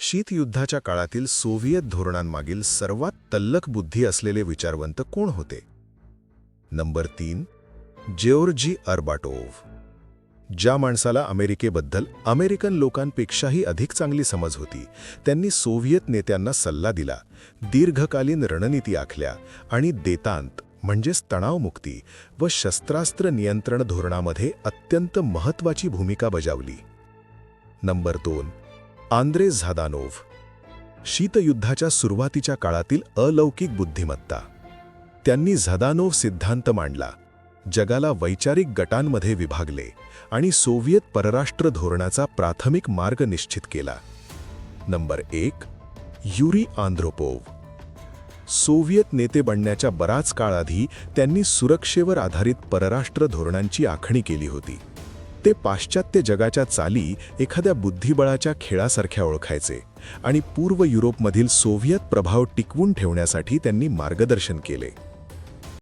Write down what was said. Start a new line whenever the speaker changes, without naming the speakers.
शीतयुद्धाच्या काळातील सोव्हिएत धोरणांमागील सर्वात तल्लख बुद्धी असलेले विचारवंत कोण होते? नंबर 3. ज्योर्जी अर्बाटोव्ह. ज्या माणसाला अमेरिकेबद्दल अमेरिकन लोकांपेक्षाही अधिक चांगली समज होती, त्यांनी सोव्हिएत नेत्यांना सल्ला दिला, दीर्घकालीन रणनीती आखल्या आणि देतांत म्हणजेच तणावमुक्ती व शस्त्रास्त्र नियंत्रण धोरणामध्ये अत्यंत महत्त्वाची भूमिका बजावली. नंबर 2. आंद्रे झादानोव्ह. शीतयुद्धाच्या सुरुवातीच्या काळातील अलौकिक बुद्धिमत्ता. त्यांनी झादानोव्ह सिद्धांत मांडला, जगाला वैचारिक गटांमध्ये विभागले आणि सोव्हिएत परराष्ट्र धोरणाचा प्राथमिक मार्ग निश्चित केला. नंबर 1. युरी आंद्रोपोव्ह. सोव्हिएत नेते बनण्याच्या बराच काळ आधी त्यांनी सुरक्षेवर आधारित परराष्ट्र धोरणांची आखणी केली होती. ते पाश्चात्य जगाच्या चाली एखाद्या बुद्धिबळाच्या खेळासारख्या ओळखायचे आणि पूर्व युरोपमधील सोव्हिएत प्रभाव टिकवून ठेवण्यासाठी त्यांनी मार्गदर्शन केले.